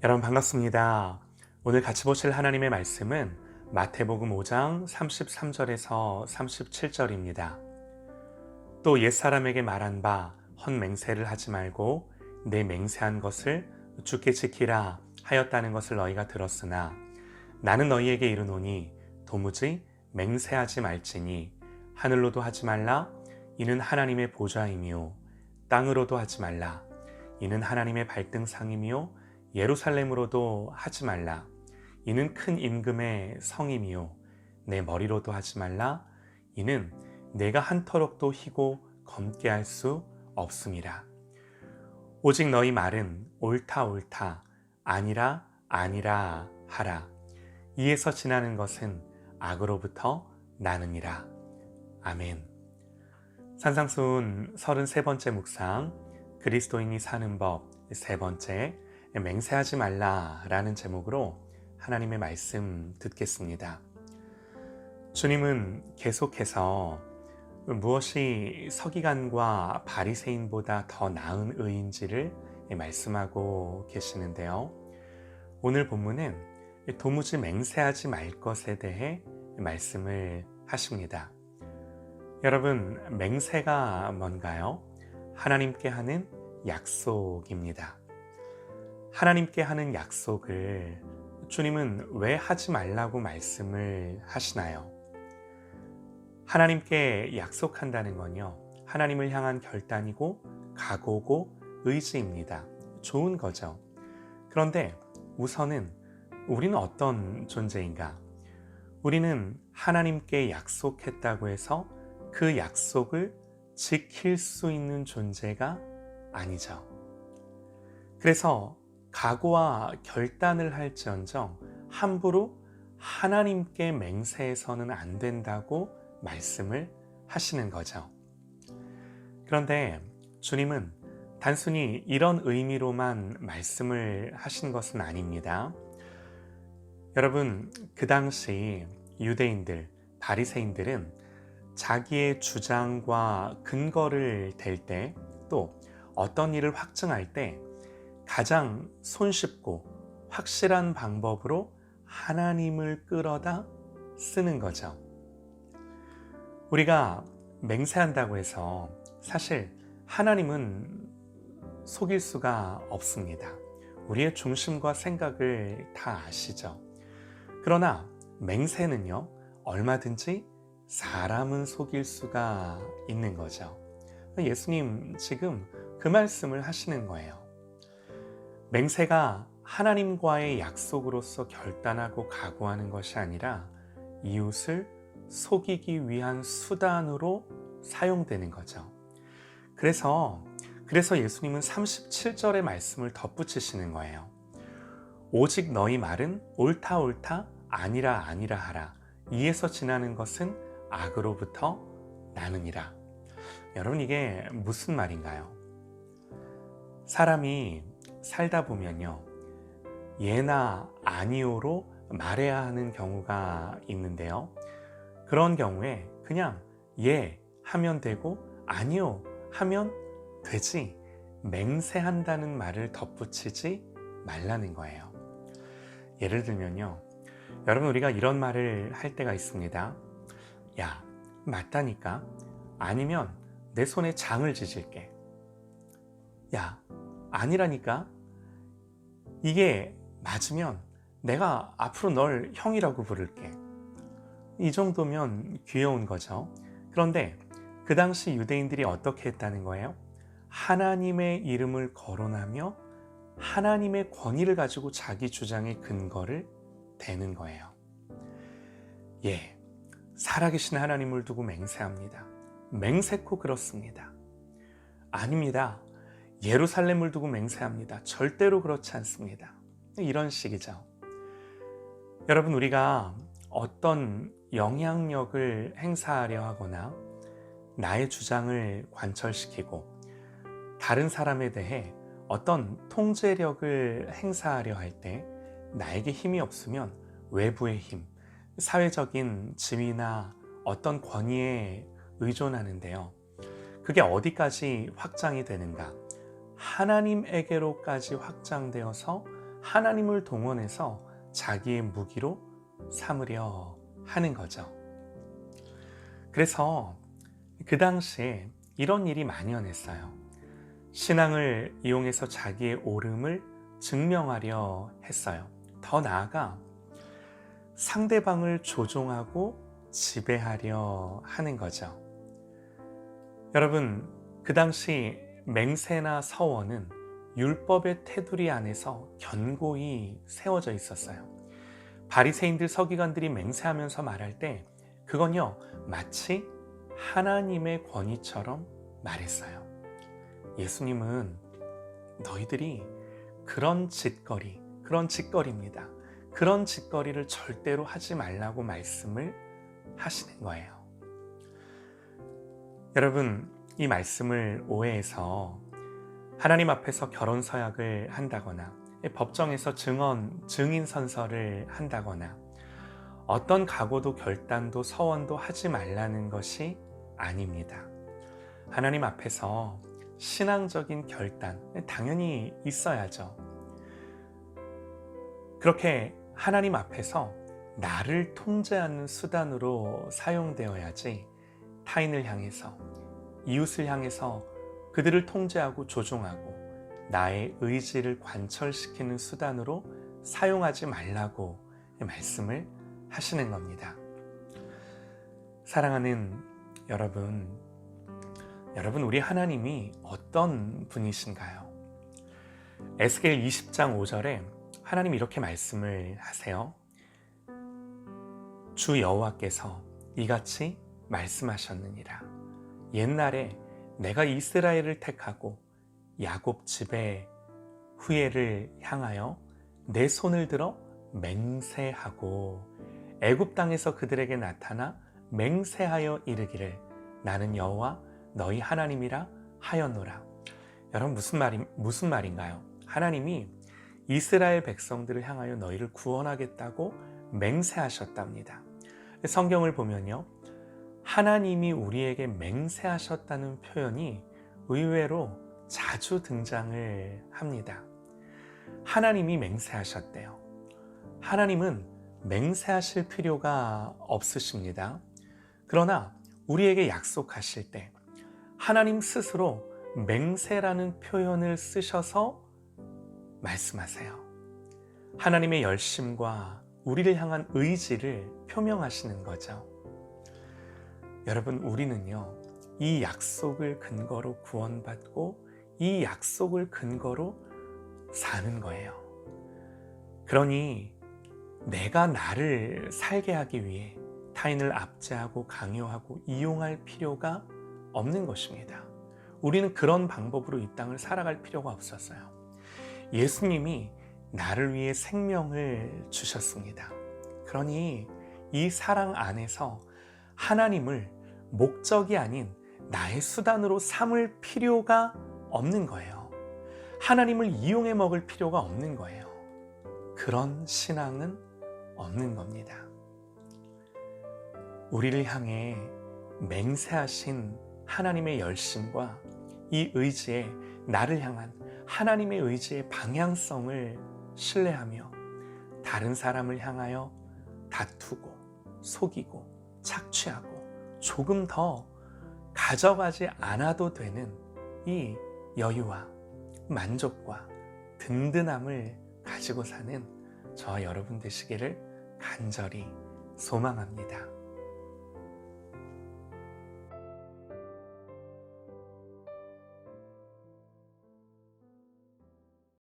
여러분 반갑습니다. 오늘 같이 보실 하나님의 말씀은 마태복음 5장 33절에서 37절입니다. 또 옛사람에게 말한 바 헛맹세를 하지 말고 내 맹세한 것을 주께 지키라 하였다는 것을 너희가 들었으나 나는 너희에게 이르노니 도무지 맹세하지 말지니 하늘로도 하지 말라 이는 하나님의 보좌이며 땅으로도 하지 말라 이는 하나님의 발등상이며 예루살렘으로도 하지 말라 이는 큰 임금의 성이며 내 머리로도 하지 말라 이는 내가 한 터럭도 희고 검게 할 수 없음이라. 오직 너희 말은 옳다 옳다 아니라 아니라 하라. 이에서 지나는 것은 악으로부터 나느니라. 아멘. 산상수훈 33번째 묵상 그리스도인이 사는 법 세 번째 맹세하지 말라라는 제목으로 하나님의 말씀 듣겠습니다. 주님은 계속해서 무엇이 서기관과 바리새인보다 더 나은 의인지를 말씀하고 계시는데요. 오늘 본문은 도무지 맹세하지 말 것에 대해 말씀을 하십니다. 여러분, 맹세가 뭔가요? 하나님께 하는 약속입니다. 하나님께 하는 약속을 주님은 왜 하지 말라고 말씀을 하시나요? 하나님께 약속한다는 건요, 하나님을 향한 결단이고 각오고 의지입니다. 좋은 거죠. 그런데 우선은 우리는 어떤 존재인가? 우리는 하나님께 약속했다고 해서 그 약속을 지킬 수 있는 존재가 아니죠. 그래서 각오와 결단을 할지언정 함부로 하나님께 맹세해서는 안 된다고 말씀을 하시는 거죠. 그런데 주님은 단순히 이런 의미로만 말씀을 하신 것은 아닙니다. 여러분, 그 당시 유대인들, 바리새인들은 자기의 주장과 근거를 댈 때, 또 어떤 일을 확증할 때 가장 손쉽고 확실한 방법으로 하나님을 끌어다 쓰는 거죠. 우리가 맹세한다고 해서 사실 하나님은 속일 수가 없습니다. 우리의 중심과 생각을 다 아시죠. 그러나 맹세는요, 얼마든지 사람은 속일 수가 있는 거죠. 예수님 지금 그 말씀을 하시는 거예요. 맹세가 하나님과의 약속으로서 결단하고 각오하는 것이 아니라 이웃을 속이기 위한 수단으로 사용되는 거죠. 그래서 예수님은 37절의 말씀을 덧붙이시는 거예요. 오직 너희 말은 옳다 옳다 아니라 아니라 하라. 이에서 지나는 것은 악으로부터 나느니라. 여러분, 이게 무슨 말인가요? 사람이 살다 보면요, 예나 아니오로 말해야 하는 경우가 있는데요. 그런 경우에 그냥 예 하면 되고 아니오 하면 되지, 맹세한다는 말을 덧붙이지 말라는 거예요. 예를 들면요, 여러분, 우리가 이런 말을 할 때가 있습니다. 야, 맞다니까? 아니면 내 손에 장을 지질게. 야, 아니라니까? 이게 맞으면 내가 앞으로 널 형이라고 부를게. 이 정도면 귀여운 거죠. 그런데 그 당시 유대인들이 어떻게 했다는 거예요? 하나님의 이름을 거론하며 하나님의 권위를 가지고 자기 주장의 근거를 대는 거예요. 예, 살아계신 하나님을 두고 맹세합니다. 맹세코 그렇습니다. 아닙니다. 예루살렘을 두고 맹세합니다. 절대로 그렇지 않습니다. 이런 식이죠. 여러분, 우리가 어떤 영향력을 행사하려 하거나 나의 주장을 관철시키고 다른 사람에 대해 어떤 통제력을 행사하려 할 때 나에게 힘이 없으면 외부의 힘, 사회적인 지위나 어떤 권위에 의존하는데요. 그게 어디까지 확장이 되는가? 하나님에게로까지 확장되어서 하나님을 동원해서 자기의 무기로 삼으려 하는 거죠. 그래서 그 당시에 이런 일이 만연했어요. 신앙을 이용해서 자기의 옳음을 증명하려 했어요. 더 나아가 상대방을 조종하고 지배하려 하는 거죠. 여러분, 그 당시 맹세나 서원은 율법의 테두리 안에서 견고히 세워져 있었어요. 바리새인들, 서기관들이 맹세하면서 말할 때 그건요, 마치 하나님의 권위처럼 말했어요. 예수님은 너희들이 그런 짓거리입니다. 그런 짓거리를 절대로 하지 말라고 말씀을 하시는 거예요. 여러분, 이 말씀을 오해해서 하나님 앞에서 결혼 서약을 한다거나 법정에서 증인 선서를 한다거나 어떤 각오도 결단도 서원도 하지 말라는 것이 아닙니다. 하나님 앞에서 신앙적인 결단 당연히 있어야죠. 그렇게 하나님 앞에서 나를 통제하는 수단으로 사용되어야지 타인을 향해서, 이웃을 향해서 그들을 통제하고 조종하고 나의 의지를 관철시키는 수단으로 사용하지 말라고 말씀을 하시는 겁니다. 사랑하는 여러분, 우리 하나님이 어떤 분이신가요? 에스겔 20장 5절에 하나님 이렇게 말씀을 하세요. 주 여호와께서 이같이 말씀하셨느니라. 옛날에 내가 이스라엘을 택하고 야곱 집의 후예를 향하여 내 손을 들어 맹세하고 애굽 땅에서 그들에게 나타나 맹세하여 이르기를 나는 여호와 너희 하나님이라 하였노라. 여러분, 무슨 말인가요? 하나님이 이스라엘 백성들을 향하여 너희를 구원하겠다고 맹세하셨답니다. 성경을 보면요, 하나님이 우리에게 맹세하셨다는 표현이 의외로 자주 등장을 합니다. 하나님이 맹세하셨대요. 하나님은 맹세하실 필요가 없으십니다. 그러나 우리에게 약속하실 때 하나님 스스로 맹세라는 표현을 쓰셔서 말씀하세요. 하나님의 열심과 우리를 향한 의지를 표명하시는 거죠. 여러분, 우리는요, 이 약속을 근거로 구원받고 이 약속을 근거로 사는 거예요. 그러니 내가 나를 살게 하기 위해 타인을 압제하고 강요하고 이용할 필요가 없는 것입니다. 우리는 그런 방법으로 이 땅을 살아갈 필요가 없었어요. 예수님이 나를 위해 생명을 주셨습니다. 그러니 이 사랑 안에서 하나님을 목적이 아닌 나의 수단으로 삼을 필요가 없는 거예요. 하나님을 이용해 먹을 필요가 없는 거예요. 그런 신앙은 없는 겁니다. 우리를 향해 맹세하신 하나님의 열심과 이 의지에 나를 향한 하나님의 의지의 방향성을 신뢰하며 다른 사람을 향하여 다투고 속이고 착취하고 조금 더 가져가지 않아도 되는 이 여유와 만족과 든든함을 가지고 사는 저와 여러분 되시기를 간절히 소망합니다.